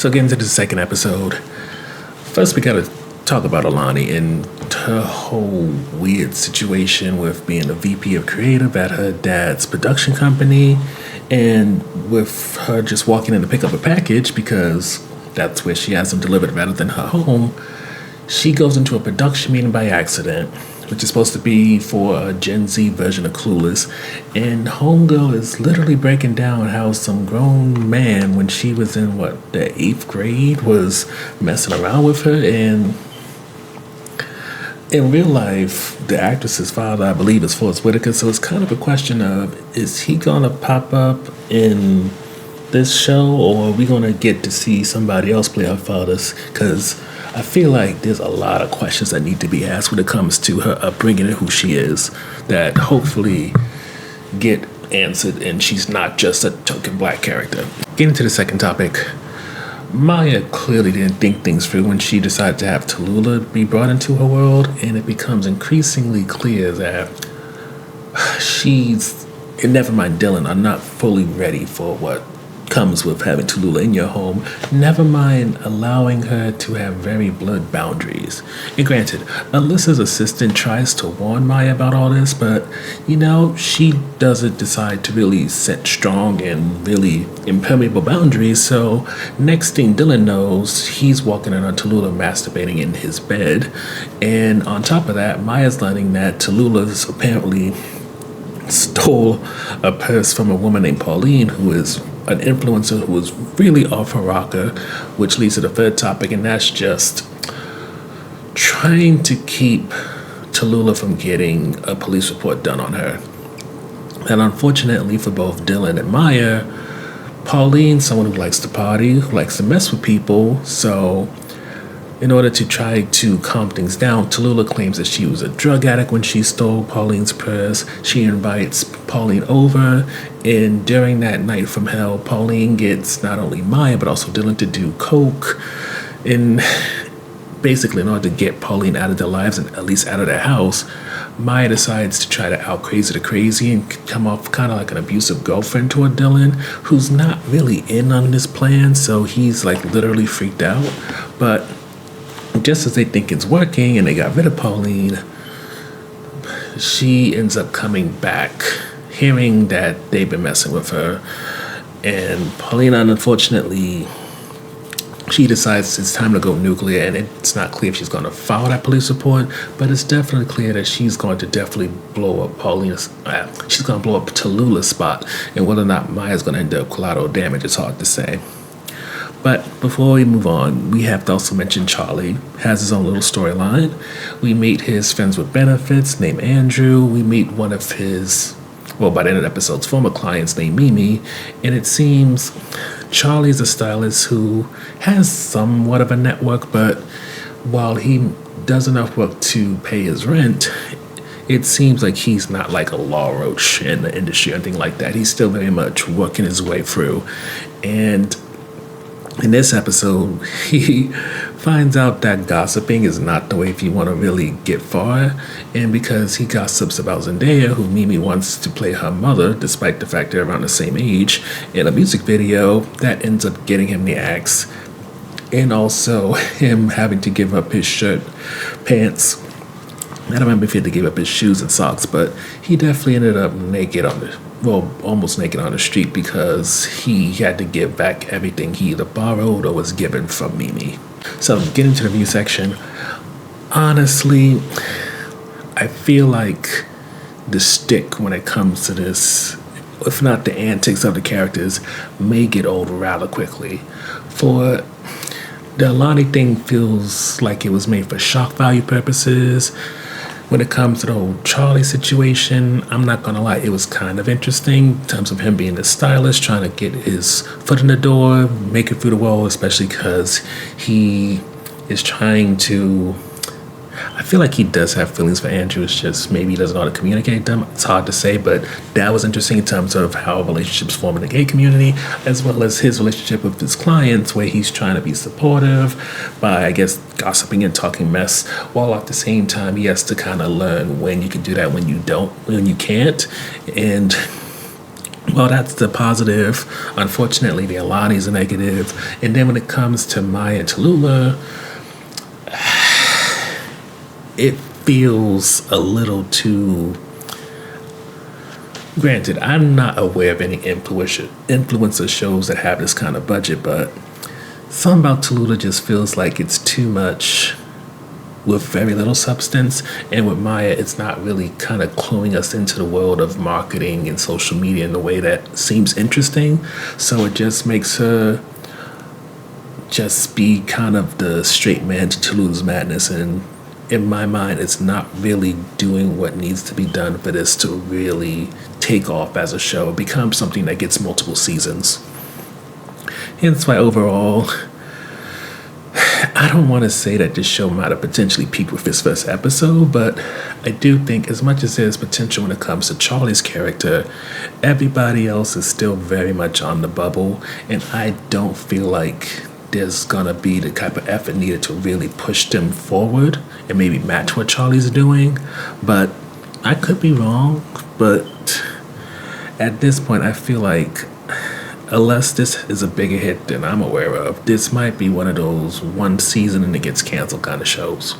So getting to the second episode, first we gotta talk about Alani and her whole weird situation with being a VP of creative at her dad's production company, and with her just walking in to pick up a package because that's where she has them delivered rather than her home. She goes into a production meeting by accident, which is supposed to be for a Gen Z version of Clueless, and Homegirl is literally breaking down how some grown man, when she was in, the 8th grade, was messing around with her, and in real life, the actress's father, I believe, is Forrest Whitaker, so it's kind of a question of, is he gonna pop up in this show, or are we gonna get to see somebody else play her father's? Because I feel like there's a lot of questions that need to be asked when it comes to her upbringing and who she is that hopefully get answered, and she's not just a token black character. Getting to the second topic, Maia clearly didn't think things through when she decided to have Talullah be brought into her world, and it becomes increasingly clear that and never mind Dylan, are not fully ready for what comes with having Talullah in your home, never mind allowing her to have very blurred boundaries. And granted, Alyssa's assistant tries to warn Maia about all this, but she doesn't decide to really set strong and really impermeable boundaries, so next thing Dylan knows, he's walking in on Talullah masturbating in his bed, and on top of that, Maia's learning that Talullah's apparently stole a purse from a woman named Pauline, who is an influencer who was really off her rocker, which leads to the third topic, and that's just trying to keep Talullah from getting a police report done on her. And unfortunately for both Dylan and Maia, Pauline's someone who likes to party, who likes to mess with people, so in order to try to calm things down, Talullah claims that she was a drug addict when she stole Pauline's purse. She invites Pauline over, and during that night from hell, Pauline gets not only Maia but also Dylan to do coke, and basically in order to get Pauline out of their lives and at least out of their house, Maia decides to try to out crazy the crazy and come off kind of like an abusive girlfriend toward Dylan, who's not really in on this plan, so he's like literally freaked out. But just as they think it's working and they got rid of Pauline, she ends up coming back, hearing that they've been messing with her. And Pauline, unfortunately, she decides it's time to go nuclear, and it's not clear if she's going to file that police report, but it's definitely clear that she's going to definitely blow up she's going to blow up Talullah's spot, and whether or not Maia's going to end up collateral damage is hard to say. But before we move on, we have to also mention Charlie has his own little storyline. We meet his friends with benefits named Andrew. We meet one of his, by the end of the episode's former clients named Mimi. And it seems Charlie's a stylist who has somewhat of a network, but while he does enough work to pay his rent, it seems like he's not like a law roach in the industry or anything like that. He's still very much working his way through. And in this episode, he finds out that gossiping is not the way if you want to really get far, and because he gossips about Zendaya, who Mimi wants to play her mother, despite the fact they're around the same age, in a music video, that ends up getting him the axe, and also him having to give up his shirt, pants. I don't remember if he had to give up his shoes and socks, but he definitely ended up almost naked on the street because he had to give back everything he either borrowed or was given from Mimi. So getting to the review section, honestly, I feel like the stick when it comes to this, if not the antics of the characters, may get old rather quickly. For the Alani thing feels like it was made for shock value purposes. When it comes to the whole Charlie situation, I'm not gonna lie, it was kind of interesting in terms of him being a stylist, trying to get his foot in the door, make it through the wall, especially because he is trying to, I feel like he does have feelings for Andrew, it's just maybe he doesn't know how to communicate them. It's hard to say, but that was interesting in terms of how relationships form in the gay community, as well as his relationship with his clients, where he's trying to be supportive by, I guess, gossiping and talking mess, while at the same time he has to kind of learn when you can do that, when you don't, when you can't. And Well, that's the positive. Unfortunately, the Alani's a negative. And then when it comes to Maya and Talullah, it feels a little too. Granted, I'm not aware of any influencer shows that have this kind of budget, but something about Tallulah just feels like it's too much with very little substance. And with Maya, it's not really kind of cluing us into the world of marketing and social media in a way that seems interesting. So it just makes her just be kind of the straight man to Tallulah's madness. And in my mind, it's not really doing what needs to be done for this to really take off as a show, become something that gets multiple seasons. Hence why overall, I don't want to say that this show might have potentially peaked with this first episode, but I do think as much as there's potential when it comes to Charlie's character, everybody else is still very much on the bubble, and I don't feel like there's gonna be the type of effort needed to really push them forward and maybe match what Charlie's doing. But I could be wrong, but at this point I feel like unless this is a bigger hit than I'm aware of, this might be one of those one season and it gets canceled kind of shows.